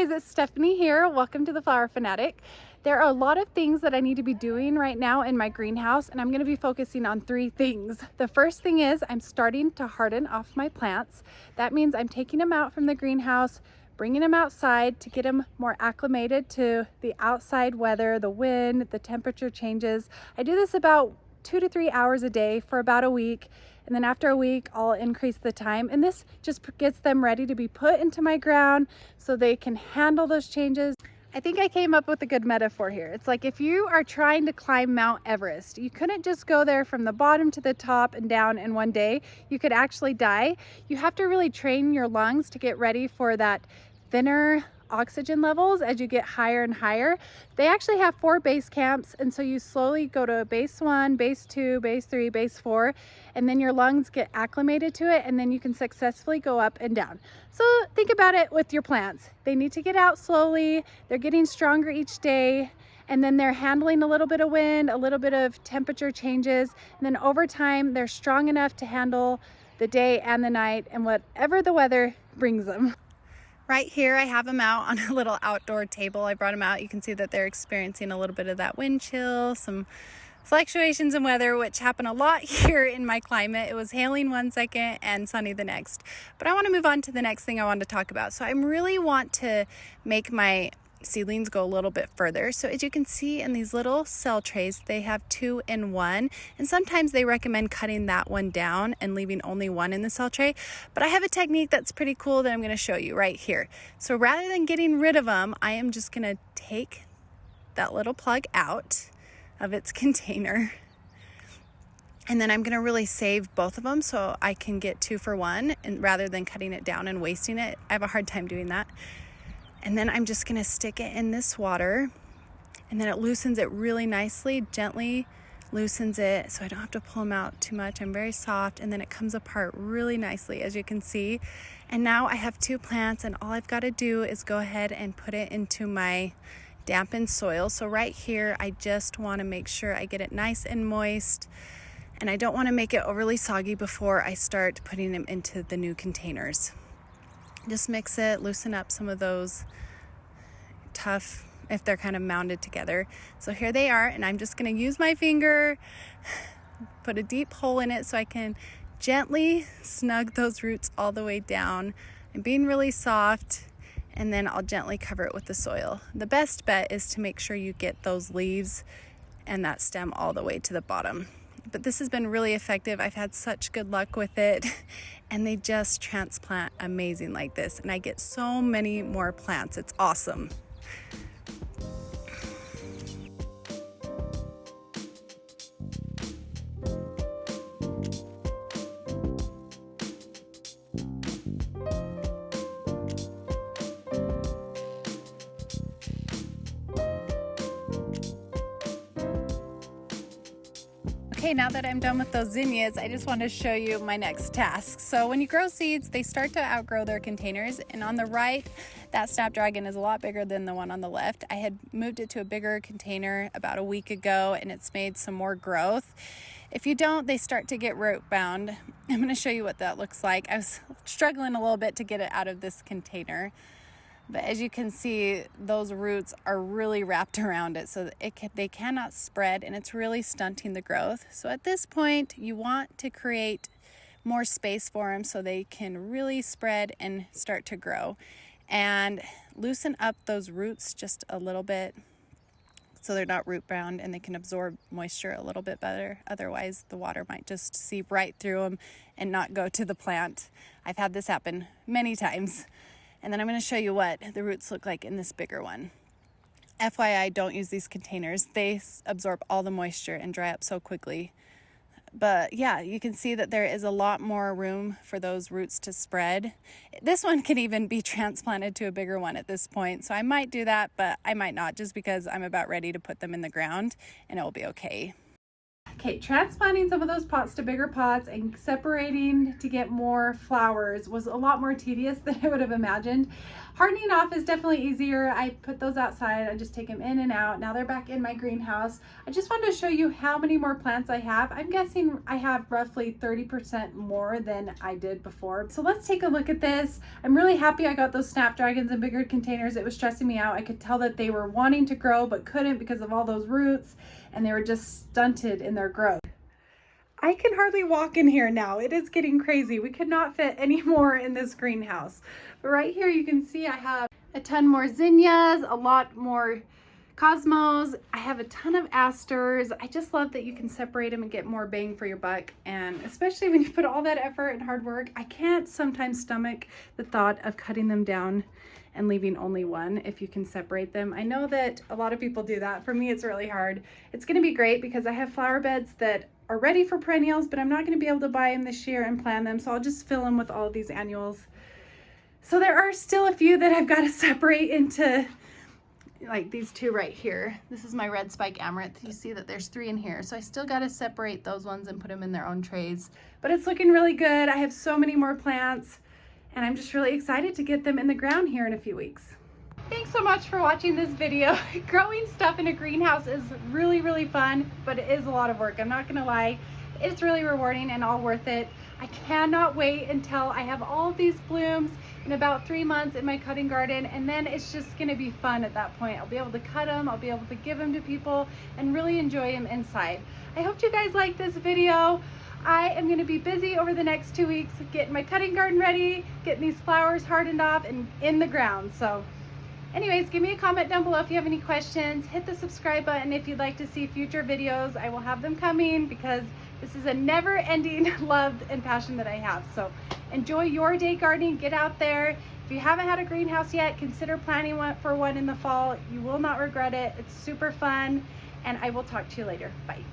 guys, it's Stephanie here. Welcome to the Flower Fanatic. There are a lot of things that I need to be doing right now in my greenhouse, and I'm going to be focusing on three things. The first thing is I'm starting to harden off my plants. That means I'm taking them out from the greenhouse, bringing them outside to get them more acclimated to the outside weather, the wind, the temperature changes. I do this about 2 to 3 hours a day for about a week. And then after a week, I'll increase the time. And this just gets them ready to be put into my ground so they can handle those changes. I think I came up with a good metaphor here. It's like if you are trying to climb Mount Everest, you couldn't just go there from the bottom to the top and down in one day. You could actually die. You have to really train your lungs to get ready for that thinner oxygen levels as you get higher and higher. They actually have 4 base camps, and so you slowly go to base 1, base 2, base 3, base 4, and then your lungs get acclimated to it, and then you can successfully go up and down. So think about it with your plants. They need to get out slowly. They're getting stronger each day, and then they're handling a little bit of wind, a little bit of temperature changes, and then over time they're strong enough to handle the day and the night and whatever the weather brings them. Right here I have them out on a little outdoor table. I brought them out. You can see that they're experiencing a little bit of that wind chill, some fluctuations in weather, which happen a lot here in my climate. It was hailing one second and sunny the next. But I want to move on to the next thing I wanted to talk about. So I really want to make my seedlings go a little bit further. So as you can see in these little cell trays, they have 2 in 1, and sometimes they recommend cutting that one down and leaving only 1 in the cell tray. But I have a technique that's pretty cool that I'm going to show you right here. So rather than getting rid of them, I am just going to take that little plug out of its container, and then I'm going to really save both of them so I can get 2 for 1, and rather than cutting it down and wasting it. I have a hard time doing that. And then I'm just gonna stick it in this water, and then it loosens it really nicely, gently loosens it so I don't have to pull them out too much. I'm very soft, and then it comes apart really nicely, as you can see. And now I have 2 plants, and all I've got to do is go ahead and put it into my dampened soil. So right here, I just want to make sure I get it nice and moist, and I don't want to make it overly soggy before I start putting them into the new containers. Just mix it, loosen up some of those tough, if they're kind of mounded together. So here they are, and I'm just going to use my finger, put a deep hole in it so I can gently snug those roots all the way down. I'm being really soft, and then I'll gently cover it with the soil. The best bet is to make sure you get those leaves and that stem all the way to the bottom. But this has been really effective. I've had such good luck with it, and they just transplant amazing like this, and I get so many more plants. It's awesome. Okay, now that I'm done with those zinnias, I just want to show you my next task. So when you grow seeds, they start to outgrow their containers, and on the right, that snapdragon is a lot bigger than the one on the left. I had moved it to a bigger container about a week ago, and it's made some more growth. If you don't, they start to get root bound. I'm going to show you what that looks like. I was struggling a little bit to get it out of this container. But as you can see, those roots are really wrapped around it, so they cannot spread, and it's really stunting the growth. So at this point, you want to create more space for them so they can really spread and start to grow. And loosen up those roots just a little bit so they're not root bound and they can absorb moisture a little bit better. Otherwise, the water might just seep right through them and not go to the plant. I've had this happen many times. And then I'm going to show you what the roots look like in this bigger one. FYI, don't use these containers. They absorb all the moisture and dry up so quickly. But yeah, you can see that there is a lot more room for those roots to spread. This one can even be transplanted to a bigger one at this point. So I might do that, but I might not, just because I'm about ready to put them in the ground and it will be okay. Okay, transplanting some of those pots to bigger pots and separating to get more flowers was a lot more tedious than I would have imagined. Hardening off is definitely easier. I put those outside. I just take them in and out. Now they're back in my greenhouse. I just wanted to show you how many more plants I have. I'm guessing I have roughly 30% more than I did before. So let's take a look at this. I'm really happy I got those snapdragons in bigger containers. It was stressing me out. I could tell that they were wanting to grow but couldn't because of all those roots, and they were just stunted in their growth. I can hardly walk in here now. It is getting crazy. We could not fit any more in this greenhouse. But right here you can see I have a ton more zinnias, a lot more cosmos. I have a ton of asters. I just love that you can separate them and get more bang for your buck. And especially when you put all that effort and hard work, I can't sometimes stomach the thought of cutting them down and leaving only one if you can separate them. I know that a lot of people do that. For me, it's really hard. It's gonna be great because I have flower beds that are ready for perennials, but I'm not gonna be able to buy them this year and plant them, so I'll just fill them with all of these annuals. So there are still a few that I've got to separate into, like these two right here. This is my red spike amaranth. You see that there's 3 in here, so I still got to separate those ones and put them in their own trays. But it's looking really good. I have so many more plants, and I'm just really excited to get them in the ground here in a few weeks. Thanks so much for watching this video. Growing stuff in a greenhouse is really, really fun, but it is a lot of work. I'm not gonna lie. It's really rewarding and all worth it. I cannot wait until I have all of these blooms in about 3 months in my cutting garden, and then it's just gonna be fun at that point. I'll be able to cut them, I'll be able to give them to people and really enjoy them inside. I hope you guys like this video. I am gonna be busy over the next 2 weeks getting my cutting garden ready, getting these flowers hardened off and in the ground. So anyways, give me a comment down below if you have any questions. Hit the subscribe button if you'd like to see future videos. I will have them coming because this is a never-ending love and passion that I have. So enjoy your day gardening. Get out there. If you haven't had a greenhouse yet, consider planning for one in the fall. You will not regret it. It's super fun, and I will talk to you later. Bye.